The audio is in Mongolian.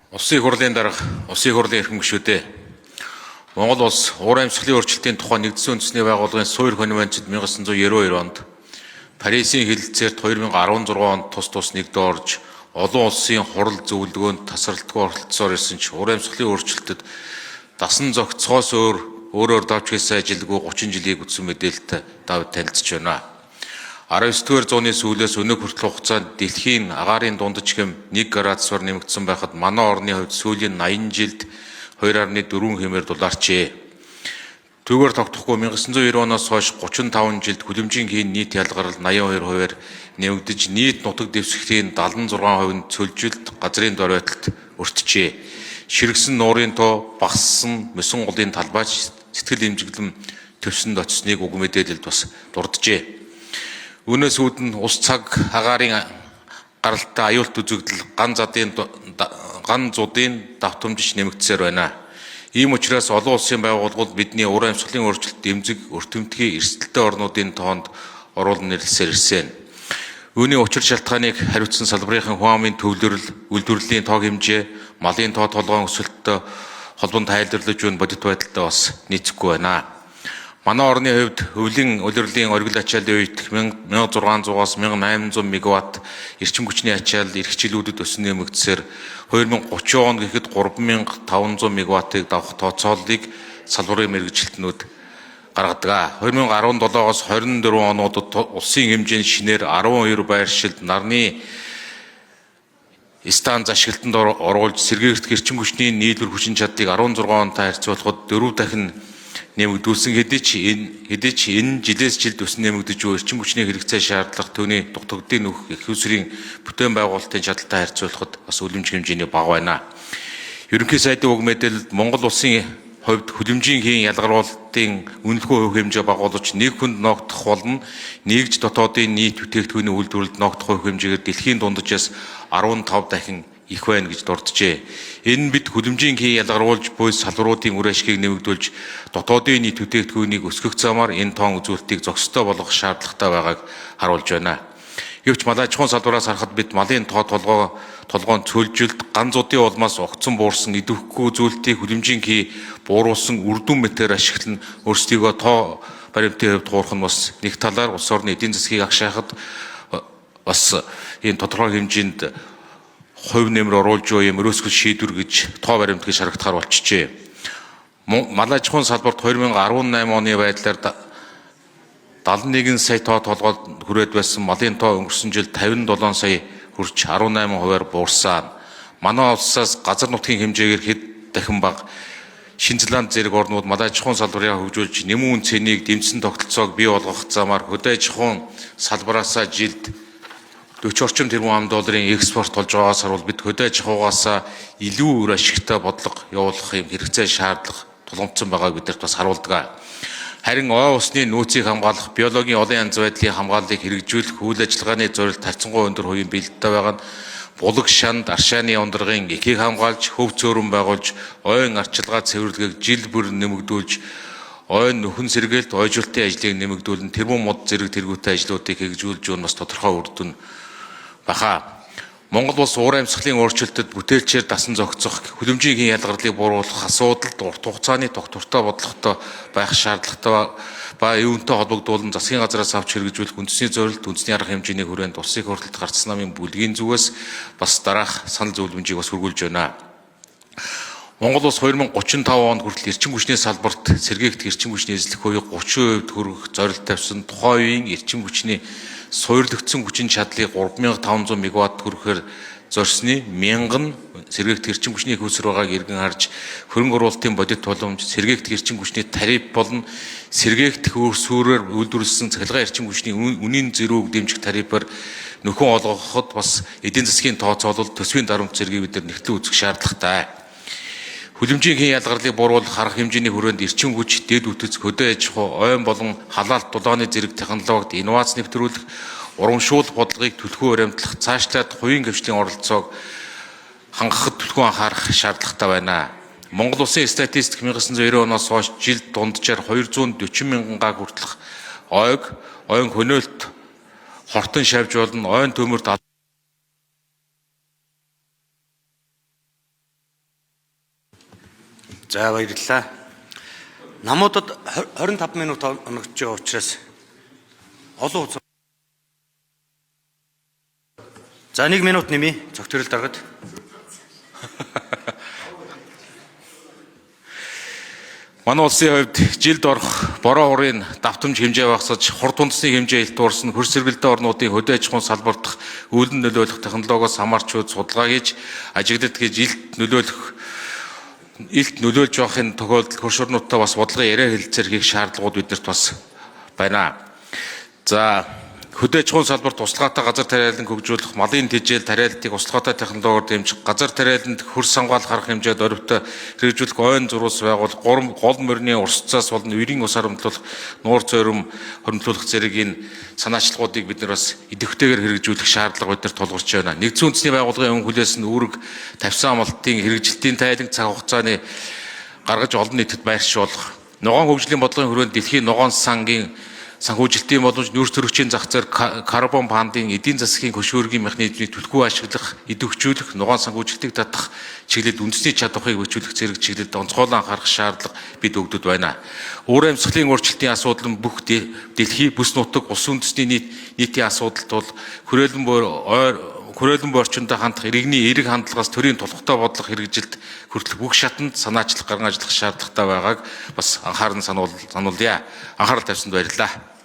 Улсын хурлын дарга, улсын хурлын эрхэм гишүүдээ. Монгол улс уур амьсгалын өөрчлөлтийн тухай нэгдсэн үндэсний байгууллагын суур конвенцэд 1992 онд, Парисын хэлэлцээрт 2016 онд тус нэгдэж орж, олон улсын хурал зөвлөгөөнд тасралтгүй оролцсоор ирсэн ч уур амьсгалын өөрчлөлтөд дасан зохицохоос өөрөөр давж хийсэн ажилгүй 30 жилийг үтсэн мэдээлэлд давж танилцж байна. 19-р зууны сүүлээс өнөө хүртэл хугацаанд дэлхийн агаарын дундчгэм 1 градусаар нэмэгдсэн байхад манай орны хувьд сүүлийн 80 жилд 2.4 хэмээр дулаарчээ. Түүгээр тогтохгүй 1990 оноос хойш 35 жилд хүлэмжийн нийт ялгарл 82%-аар нэмэгдэж нийт нутаг дэвсгэрийн 76% нь цөлжилт газрын дор байталд өртжээ. Ширгсэн нуурын тоо багассан мөсөн голын талбайч сэтгэл эмзэглэм төвсөнд очсныг уг мэдээлэлд бас дурджээ. Үүнээс үүдэн ус цаг агаарын гаралтай аюулт үзэгдэл ган зуудын давтамжич нэмэгдсээр байна. Ийм учраас олон улсын байгууллагууд бидний уур амьсгалын өөрчлөлт дэмжих өртөмтгий эрсдэлтэй орнуудын тоонд оруулан нэрлсээр ирсэн. Үүний учир шалтгааныг хариуцсан салбарын хүн амын төвлөрөл, үйлдвэрлэлийн тоо хэмжээ, малын тоо толгойн өсөлттэй холбон тайлбарлаж буй бодит байдалтай бас нийцэхгүй байна. Манай орны хувьд өвлийн улирлын оргил ачааллын үед 1600-аас 1800 мегаватт эрчим хүчний ачаалал эх жилүүдэд өсөн нэмэгдсээр 2030 он гэхэд 3500 мегаваттыг давах тооцооллыг салбарын мэргэжилтнүүд гаргадаг. 2017-оос 24 онуудад улсын хэмжээний шинээр 12 байршилд нарны станц ашиглалтанд оруулж сэргээгдэх эрчим хүчний нийлбэр хүчин чадлыг 16 онтой харьцуулахад 4 дахин нэмэгдүүлсэн хэдий ч энэ жилээс жилд өсөн нэмэгдэж буй эрчим хүчний хэрэгцээ шаардлага түүний дутагдaltaй нөх их усрын бүтээн байгуулалтын чадалтай харьцуулахад бас үлэмж хэмжээний бага байна. Ерөнхий сайдын уг мэдээлэлд Монгол улсын хувьд хүлэмжийн ялгаруулалтын үнэлэхгүй хувь хэмжээ багуулж нэг хүнд ноогдох болно. Нэгж дотоодын нийт бүтээгдэхүүний үйлдвэрлэлд ноогдох хувь хэмжээгээр дэлхийн дунджаас 15 дахин их байна гэж дурджээ. Энэ бид хүлэмжийн ялгаруулж буй салбаруудын үр ашгийг нэмэгдүүлж дотоодын нийт бүтээгдэхүүнийг өсгөх замаар энэ тоон үзүүлэлтийг зохистой болгох шаардлагатай байгааг харуулж байна. Гэвч малын аж ахуйн салбараас харахад бид малын тоо толгойн цөлжилт, ган зуудын улмаас огцон буурсан идэвхгүй үзүүлэлтийг хүлэмжийн бууруулсан үрдүн метр ашиглан өөрсдийгөө тоо баримтын хувьд хуурах нь бас нэг талаар улс орны эдийн засгийг агшаахад бас энэ тодорхой хэмжээнд хувь нэмэр оруулж буй юм өрөөсгөл шийдвэр гэж тоо баримтгийг шаргадахаар болчихжээ. Малын аж ахуйн салбарт 2018 оны байдлаар 71 сая тоо толгойд хүрээд байсан малын тоо өнгөрсөн жил 57 сая хүрч 18%-аар буурсан. Манай улсаас газар нутгийн хэмжээгээр хэд дахин бага Шинэ Зеланд зэрэг орнууд малын аж ахуйн салбарыг хөгжүүлж нэмүүн цэнийг дэмжсэн тогтолцоог бий болгох замаар хөдөө аж ахуйн салбараасаа жилд 40 орчим тэрбум $, экспорт болж байгаагаас харуул бид хөдөө аж ахуйгаасаа илүү үр ашигтай бодлого явуулах юм хэрэгцээ шаардлага тулгамдсан байгааг бидэрт бас харуулдаг. Харин ой усны нөөцийг хамгаалах, биологийн олон янз байдлын хамгааллыг хэрэгжүүлэх үйл ажиллагааны зорилт харьцангуй өндөр хувийн бэлдэлтэй байгаа нь булаг шанд, аршааны ундрагын эхийг хамгаалж, хөв цөөрөн байгуулж, ойн арчилгаа цэвэрлэгийг жил бүр нэмэгдүүлж, ойн нөхөн сэргээлт, ойжуулалтын ажлыг нэмэгдүүлэн тэрбум мод зэрэг тэргүүтэй ажлуудыг хэрэгжүүлж буй нь бас тодорхой үр дүн баха. Монгол улс уур амьсгалын өөрчлөлтөд бүтээлчээр дасан зохицох, хүлэмжийн ялгарлыг бууруулах асуудалд урт хугацааны тогтвортой бодлоготой байх шаардлагатай ба юунтай холбогдуулан засгийн газраас авч хэрэгжүүлэх үндэсний зорилт, үндэсний арга хэмжээний хүрээнд улсын хурлд гарцсан намын бүлгийн зүгээс бас дараах санал зөвлөмжийг бас хүргүүлж байна. Монгол улс 2035 онд хүртэл эрчим хүчний салбарт сэргээгдэх эрчим хүчний эзлэх хувийг 30% хүргэх зорилт тавьсан. Тухайн үеийн эрчим хүчний суурлагдсан хүчин чадлыг 3500 мегаватт хүрэхээр зорьсны 1000 сэргээгдэх эрчим хүчний хөөсөр байгааг иргэн харж хөрөнгө оруулалтын бодит боломж, сэргээгдэх эрчим хүчний тариф болон сэргээгдэх өөрсөөрөөр үйлдвэрлэсэн цахилгаан эрчим хүчний үнийн зэрэг дэмжих тарифаар нөхөн олгоход бас эдийн засгийн тооцоолол төсвийн дарамт зэргийг бид нэгтлэн үзэх шаардлагатай. Хүлэмжийн ялгарлыг бууруулах арга хэмжээний хүрээнд эрчим хүч, дэд үтц, хөдөө аж ахуй, ойн болон халаалт дулааны зэрэг технологид инновац нэвтрүүлэх, урамшуулах бодлогыг түлхүү баримтлах, цаашлаад хувийн гэрчлийн оролцоог хангахад түлхүү анхаарах шаардлагатай байна. Монгол улсын статистик 1990 оноос хойш жилд дунджаар 240 мянган га хүртэлх ойн хөнөөлт хортон шавж болон ойн төмөрт За баярлалаа. Намуудад 25 минут оногдож байгаа учраас олон хугацаа. За 1 минут нэмье. Цогтөрөл даргад. Манай улсын хувьд жилд орох бороо урын давтамж хэмжээ багасж, хурд үндэсний хэмжээ илт уурсан, хөрс сэргэлдээ орнуудын хөдөө аж ахуйн салбарт үүлэн нөлөөлөх технологиос хамаарчуд судалгаа хийж ажиглалт гэж илт нөлөөлж байхын тохиолдолд хөрш орнуудтай бас бодлогын яриа хэлэлцээр хийх шаардлагууд биднэрт бас байна. За хөдөө аж ахуйн салбарт услогаатай газар тариалан хөгжүүлэх, малын тэжээл тариалтыг услогоотой технологиор дэмжих, газар тариаланд хөрс хамгаалах арга хэмжээд оройтой хэрэгжүүлэх ойн зурус байгуулах, гол мөрний урсцаас болон үрийн ус харамтлуулах, нуур цойром хоримтлуулах зэрэгийн санаачлагуудыг бид нар бас идэвхтэйгээр хэрэгжүүлэх шаардлага биднэрт тулгарч байна. Нэгдсэн үндэсний байгууллагын хүлээсэн үүрэг тавьсан амлалтын хэрэгжилтийн тайланг цаг хугацааны гаргаж олон нийтэд байршуулах, ногоон хөгжлийн бодлогын хүрээнд дэлхийн ногоон санхүүжилтийн боломж нүүрс төрөгчийн зах зээл карбон фандын эдийн засгийн хөшөөргийн механизмыг түлхүү ашиглах, идэвхжүүлэх, ногоон санхүүжилтийг татах чиглэлд үндэсний чадварыг хөгжүүлэх зэрэг чиглэлд онцгойлон анхаарах шаардлага бид өгдөд байна. Уур амьсгалын өөрчлөлтийн асуудал нь бүх дэлхий бүс нутаг улс үндэстний нийтийн асуудалд бол хүрээлэн борчиндоо хандах иргэний эерэг хандлагаас төрийн тулхтай бодлого хэрэгжилт хүртэлх бүх шатанд санаачлах гарган ажиллах шаардлагатай байгааг бас анхааран сануулъя. Анхаарал тавьсанд баярлалаа.